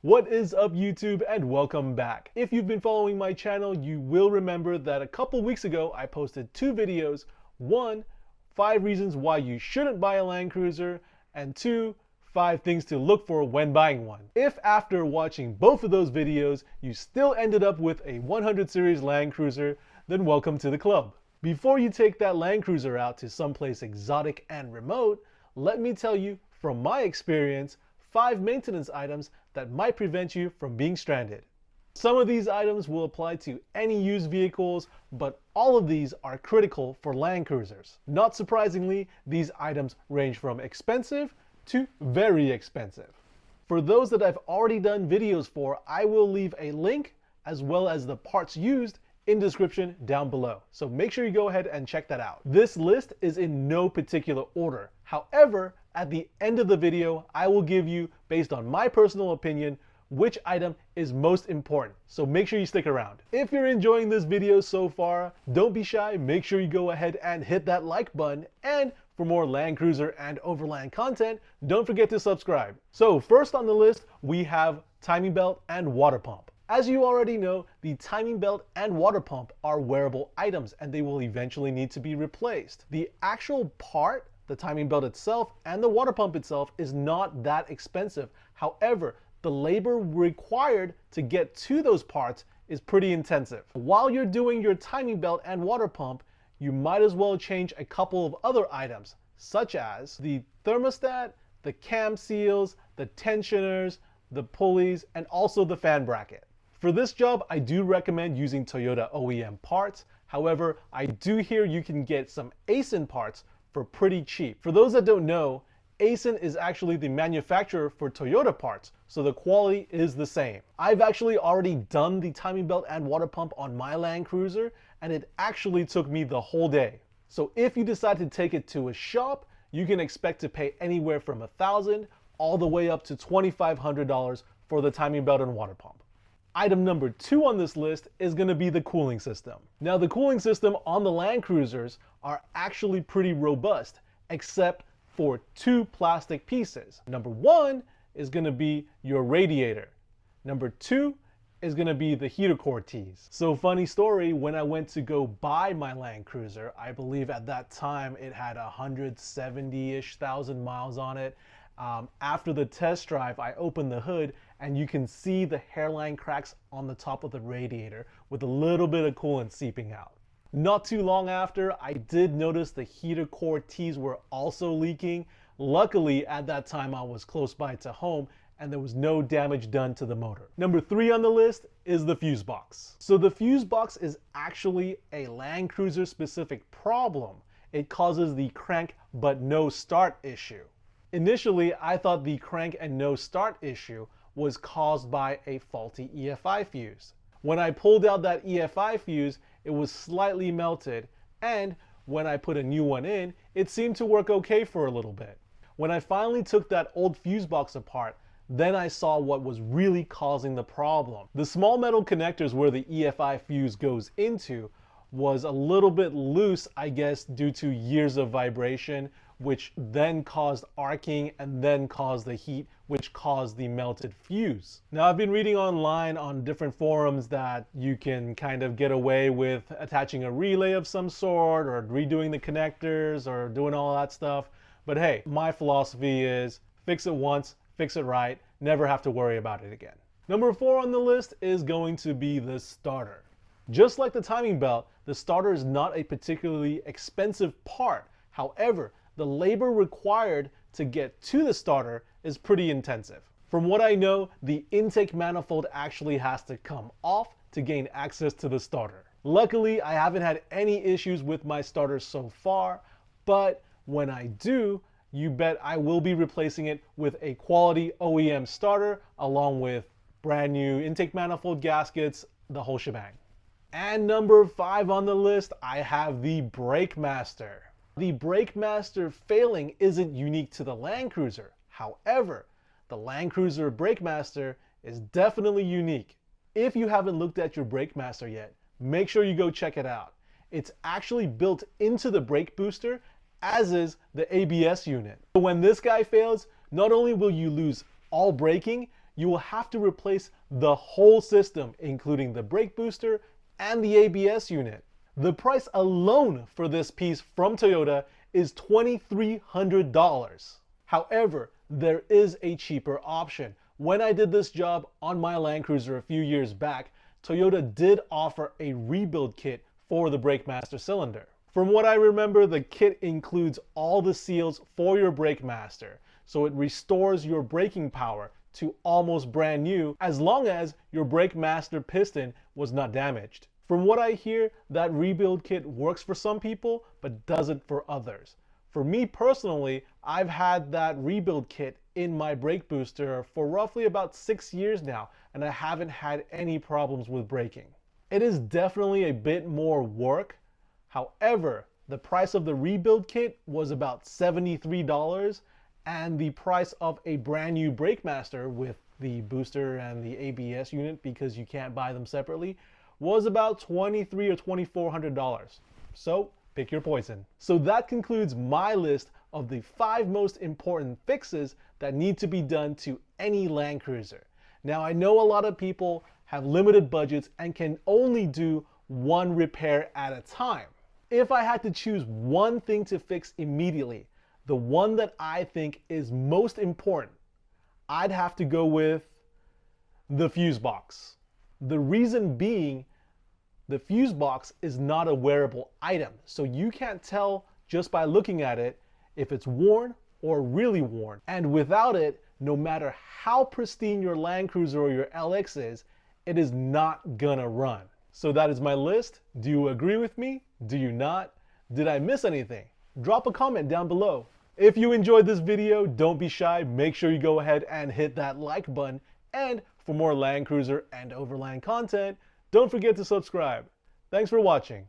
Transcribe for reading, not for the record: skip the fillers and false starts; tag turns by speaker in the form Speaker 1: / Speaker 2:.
Speaker 1: What is up, YouTube, and welcome back. If you've been following my channel, you will remember that a couple weeks ago I posted two videos. One, 5 reasons why you shouldn't buy a Land Cruiser, and two, 5 things to look for when buying one. If after watching both of those videos you still ended up with a 100 series Land Cruiser, then welcome to the club. Before you take that Land Cruiser out to someplace exotic and remote, let me tell you from my experience 5 maintenance items that might prevent you from being stranded. Some of these items will apply to any used vehicles, but all of these are critical for Land Cruisers. Not surprisingly, these items range from expensive to very expensive. For those that I've already done videos for, I will leave a link as well as the parts used in description down below. So make sure you go ahead and check that out. This list is in no particular order. However, at the end of the video, I will give you, based on my personal opinion, which item is most important. So make sure you stick around. If you're enjoying this video so far, don't be shy. Make sure you go ahead and hit that like button. And for more Land Cruiser and Overland content, don't forget to subscribe. So first on the list, we have timing belt and water pump. As you already know, the timing belt and water pump are wearable items and they will eventually need to be replaced. The actual part, the timing belt itself and the water pump itself, is not that expensive. However, the labor required to get to those parts is pretty intensive. While you're doing your timing belt and water pump, you might as well change a couple of other items, such as the thermostat, the cam seals, the tensioners, the pulleys, and also the fan bracket. For this job, I do recommend using Toyota OEM parts. However, I do hear you can get some ASIN parts for pretty cheap. For those that don't know, ASIN is actually the manufacturer for Toyota parts, so the quality is the same. I've actually already done the timing belt and water pump on my Land Cruiser, and it actually took me the whole day. So if you decide to take it to a shop, you can expect to pay anywhere from $1,000 all the way up to $2,500 for the timing belt and water pump. Item number 2 on this list is going to be the cooling system. Now, the cooling system on the Land Cruisers are actually pretty robust, except for 2 plastic pieces. Number 1 is going to be your radiator. Number 2 is going to be the heater core tees. So funny story, when I went to go buy my Land Cruiser, I believe at that time it had 170-ish thousand miles on it. After the test drive, I opened the hood and you can see the hairline cracks on the top of the radiator with a little bit of coolant seeping out. Not too long after, I did notice the heater core tees were also leaking. Luckily, at that time I was close by to home and there was no damage done to the motor. Number 3 on the list is the fuse box. So the fuse box is actually a Land Cruiser specific problem. It causes the crank but no start issue. Initially, I thought the crank and no start issue was caused by a faulty EFI fuse. When I pulled out that EFI fuse, it was slightly melted, and when I put a new one in, it seemed to work okay for a little bit. When I finally took that old fuse box apart, then I saw what was really causing the problem. The small metal connectors where the EFI fuse goes into was a little bit loose, I guess, due to years of vibration, which then caused arcing and then caused the heat, which caused the melted fuse. Now, I've been reading online on different forums that you can kind of get away with attaching a relay of some sort or redoing the connectors or doing all that stuff. But hey, my philosophy is fix it once, fix it right, never have to worry about it again. Number 4 on the list is going to be the starter. Just like the timing belt, the starter is not a particularly expensive part. However, the labor required to get to the starter is pretty intensive. From what I know, the intake manifold actually has to come off to gain access to the starter. Luckily, I haven't had any issues with my starter so far, but when I do, you bet I will be replacing it with a quality OEM starter along with brand new intake manifold gaskets, the whole shebang. And number 5 on the list, I have the Brake Master. The Brake Master failing isn't unique to the Land Cruiser. However, the Land Cruiser Brake Master is definitely unique. If you haven't looked at your Brake Master yet, make sure you go check it out. It's actually built into the brake booster, as is the ABS unit. So when this guy fails, not only will you lose all braking, you will have to replace the whole system, including the brake booster and the ABS unit. The price alone for this piece from Toyota is $2,300. However, there is a cheaper option. When I did this job on my Land Cruiser a few years back, Toyota did offer a rebuild kit for the BrakeMaster cylinder. From what I remember, the kit includes all the seals for your BrakeMaster, so it restores your braking power to almost brand new as long as your BrakeMaster piston was not damaged. From what I hear, that rebuild kit works for some people, but doesn't for others. For me personally, I've had that rebuild kit in my brake booster for roughly about 6 years now, and I haven't had any problems with braking. It is definitely a bit more work. However, the price of the rebuild kit was about $73, and the price of a brand new BrakeMaster with the booster and the ABS unit, because you can't buy them separately, was about $2,300 or $2,400. So pick your poison. So that concludes my list of the 5 most important fixes that need to be done to any Land Cruiser. Now, I know a lot of people have limited budgets and can only do one repair at a time. If I had to choose one thing to fix immediately, the one that I think is most important, I'd have to go with the fuse box. The reason being, the fuse box is not a wearable item, so you can't tell just by looking at it if it's worn or really worn. And without it, no matter how pristine your Land Cruiser or your LX is, it is not gonna run. So that is my list. Do you agree with me? Do you not? Did I miss anything? Drop a comment down below. If you enjoyed this video, don't be shy. Make sure you go ahead and hit that like button. And for more Land Cruiser and Overland content, don't forget to subscribe. Thanks for watching.